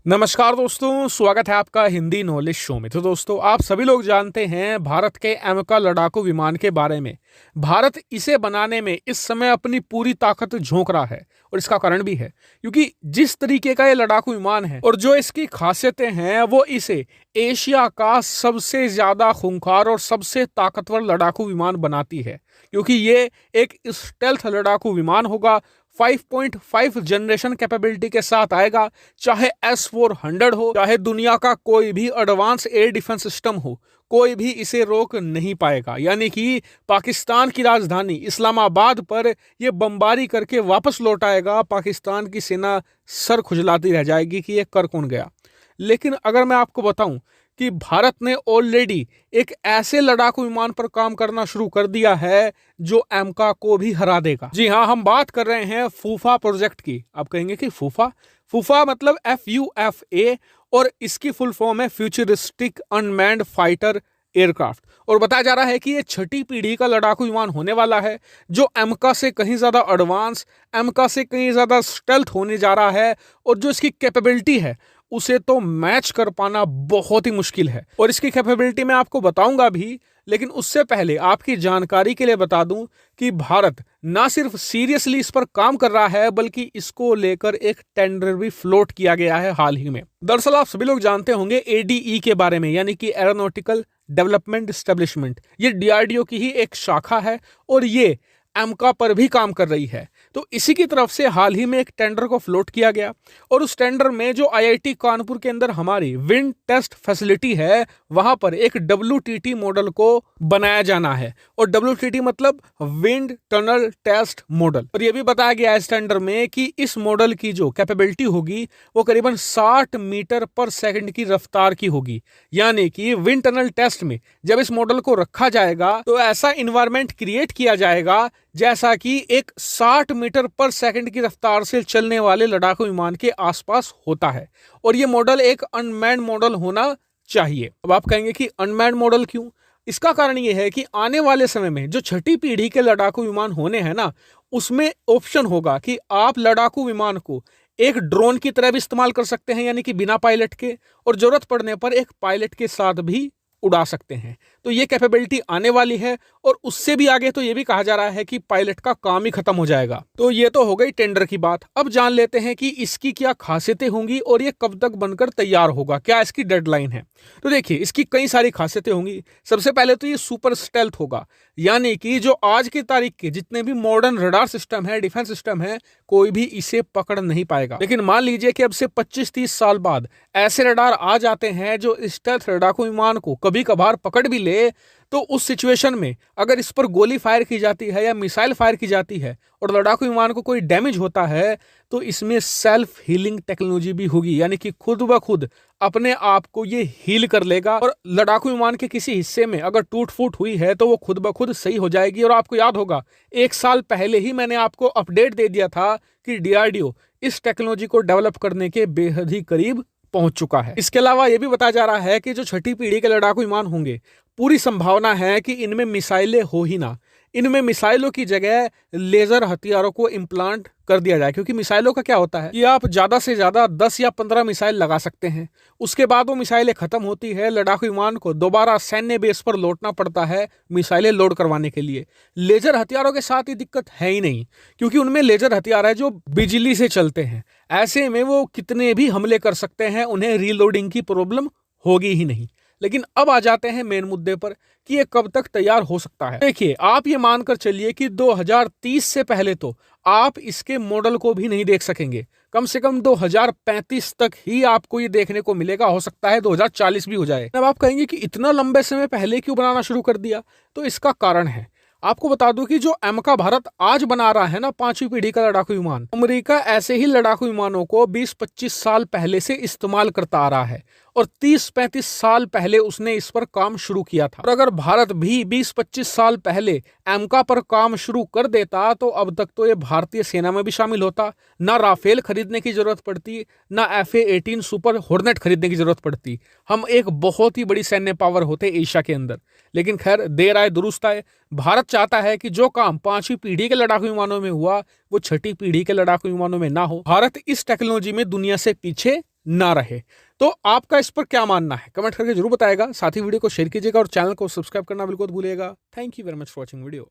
नमस्कार दोस्तों, स्वागत है आपका हिंदी नॉलेज शो में। तो दोस्तों, आप सभी लोग जानते हैं भारत के एमका लड़ाकू विमान के बारे में। भारत इसे बनाने में इस समय अपनी पूरी ताकत झोंक रहा है और इसका कारण भी है, क्योंकि जिस तरीके का ये लड़ाकू विमान है और जो इसकी खासियतें हैं, वो इसे एशिया का सबसे ज्यादा खूंखार और सबसे ताकतवर लड़ाकू विमान बनाती है। क्योंकि ये एक स्टेल्थ लड़ाकू विमान होगा, 5.5 जनरेशन कैपेबिलिटी के साथ आएगा। चाहे S-400 हो, चाहे दुनिया का कोई भी एडवांस एयर डिफेंस सिस्टम हो, कोई भी इसे रोक नहीं पाएगा। यानी कि पाकिस्तान की राजधानी इस्लामाबाद पर यह बमबारी करके वापस लौट आएगा। पाकिस्तान की सेना सर खुजलाती रह जाएगी कि यह कर कौन गया। लेकिन अगर मैं आपको बताऊं कि भारत ने ऑलरेडी एक ऐसे लड़ाकू विमान पर काम करना शुरू कर दिया है जो एमका को भी हरा देगा। जी हाँ, हम बात कर रहे हैं फूफा प्रोजेक्ट की। आप कहेंगे कि फूफा मतलब FUFA, और इसकी फुल फॉर्म है फ्यूचरिस्टिक अनमैन्ड फाइटर एयरक्राफ्ट। और बताया जा रहा है कि ये छठी पीढ़ी का लड़ाकू विमान होने वाला है, जो एमका से कहीं ज्यादा एडवांस, एमका से कहीं ज्यादा स्टेल्थ होने जा रहा है। और जो इसकी कैपेबिलिटी है उसे तो मैच कर पाना बहुत ही मुश्किल है, और इसकी कैपेबिलिटी मैं आपको बताऊंगा भी। लेकिन उससे पहले आपकी जानकारी के लिए बता दूं कि भारत ना सिर्फ सीरियसली इस पर काम कर रहा है, बल्कि इसको लेकर एक टेंडर भी फ्लोट किया गया है हाल ही में। दरअसल आप सभी लोग जानते होंगे ADE के बारे में, यानी कि एरोनॉटिकल डेवलपमेंट एस्टेब्लिशमेंट। ये DRDO की ही एक शाखा है और ये एमका पर भी काम कर रही है। तो इसी की तरफ से हाल ही में एक टेंडर को फ्लोट किया गया, और उस टेंडर में जो IIT कानपुर के अंदर हमारी विंड टेस्ट फैसिलिटी है, वहां पर एक WTT मॉडल को बनाया जाना है। और WTT मतलब विंड टनल टेस्ट मॉडल। और यह भी बताया गया है इस टेंडर में कि इस मॉडल की जो कैपेबिलिटी होगी वो करीबन 60 मीटर पर सेकंड की रफ्तार की होगी। यानी कि विंड टनल टेस्ट में जब इस मॉडल को रखा जाएगा तो ऐसा इन्वायरमेंट क्रिएट किया जाएगा जैसा कि एक 60 मीटर पर सेकंड की रफ्तार से चलने वाले लड़ाकू विमान के आसपास होता है। और ये मॉडल एक अनमैन्ड मॉडल होना चाहिए। अब आप कहेंगे कि अनमैन्ड मॉडल क्यों? इसका कारण ये है कि आने वाले समय में जो छठी पीढ़ी के लड़ाकू विमान होने हैं ना, उसमें ऑप्शन होगा कि आप लड़ाकू विमान को एक ड्रोन की तरह भी इस्तेमाल कर सकते हैं, यानी कि बिना पायलट के, और जरूरत पड़ने पर एक पायलट के साथ भी उड़ा सकते हैं। तो ये कैपेबिलिटी आने वाली है, और उससे भी आगे तो ये भी कहा जा रहा है कि पायलट का काम ही खत्म हो जाएगा। तो ये तो हो गई टेंडर की बात। अब जान लेते हैं कि इसकी क्या खासियतें होंगी और ये कब तक बनकर तैयार होगा, क्या इसकी डेडलाइन है। तो देखिए, इसकी कई सारी खासियतें होंगी। सबसे पहले तो ये सुपर स्टेल्थ होगा, यानी कि जो आज की तारीख के जितने भी मॉडर्न रडार सिस्टम है, डिफेंस सिस्टम है, कोई भी इसे पकड़ नहीं पाएगा। लेकिन मान लीजिए कि अब से 25-30 साल बाद ऐसे रडार आ जाते हैं जो स्टेल्थ लड़ाकू विमान को कभी कभार पकड़ भी ले, तो उस सिचुएशन में अगर इस पर गोली फायर की जाती है या मिसाइल फायर की जाती है और लड़ाकू विमान को कोई डैमेज होता है, तो इसमें सेल्फ हीलिंग टेक्नोलॉजी भी होगी। यानी कि खुद ब खुद अपने आप को ये हील कर लेगा, और लड़ाकू विमान के किसी हिस्से में अगर टूट फूट हुई है तो वो खुद ब खुद सही हो जाएगी। और आपको याद होगा, 1 साल पहले ही मैंने आपको अपडेट दे दिया था कि DRDO इस टेक्नोलॉजी को डेवलप करने के बेहद ही करीब पहुंच चुका है। इसके अलावा यह भी बताया जा रहा है कि जो छठी पीढ़ी के लड़ाकू विमान होंगे, पूरी संभावना है कि इनमें मिसाइलें हो ही ना। इनमें मिसाइलों की जगह लेजर हथियारों को इम्प्लांट कर दिया जाए। क्योंकि मिसाइलों का क्या होता है कि आप ज्यादा से ज्यादा 10 या 15 मिसाइल लगा सकते हैं, उसके बाद वो मिसाइलें खत्म होती है, लड़ाकू विमान को दोबारा सैन्य बेस पर लौटना पड़ता है मिसाइलें लोड करवाने के लिए। लेजर हथियारों के साथ ये दिक्कत है ही नहीं, क्योंकि उनमें लेजर हथियार है जो बिजली से चलते हैं। ऐसे में वो कितने भी हमले कर सकते हैं, उन्हें रीलोडिंग की प्रॉब्लम होगी ही नहीं। लेकिन अब आ जाते हैं मेन मुद्दे पर कि ये कब तक तैयार हो सकता है। देखिए, आप ये मानकर चलिए कि 2030 से पहले तो आप इसके मॉडल को भी नहीं देख सकेंगे। कम से कम 2035 तक ही आपको ये देखने को मिलेगा। हो सकता है 2040 भी हो जाए। अब आप कहेंगे कि इतना लंबे समय पहले क्यों बनाना शुरू कर दिया? तो इसका कारण है, आपको बता दूं कि जो एमका भारत आज बना रहा है ना, 5वीं पीढ़ी का लड़ाकू विमान, अमेरिका ऐसे ही लड़ाकू विमानों को 20-25 साल पहले से इस्तेमाल करता आ रहा है, और 30-35 साल पहले उसने इस पर काम शुरू किया था। और अगर भारत भी 20-25 साल पहले एमका पर काम शुरू कर देता तो अब तक तो ये भारतीय सेना में भी शामिल होता। ना राफेल खरीदने की जरूरत पड़ती, ना FA-18 सुपर हॉर्नेट खरीदने की जरूरत पड़ती। हम एक बहुत ही बड़ी सैन्य पावर होते एशिया के अंदर। लेकिन खैर, देर आए दुरुस्त आए। भारत चाहता है कि जो काम 5वीं पीढ़ी के लड़ाकू विमानों में हुआ वो छठी पीढ़ी के लड़ाकू विमानों में ना हो। भारत इस टेक्नोलॉजी में दुनिया से पीछे ना रहे। तो आपका इस पर क्या मानना है, कमेंट करके जरूर बताएगा। साथ ही वीडियो को शेयर कीजिएगा और चैनल को सब्सक्राइब करना बिल्कुल भूलिएगा। Thank you very much for watching video.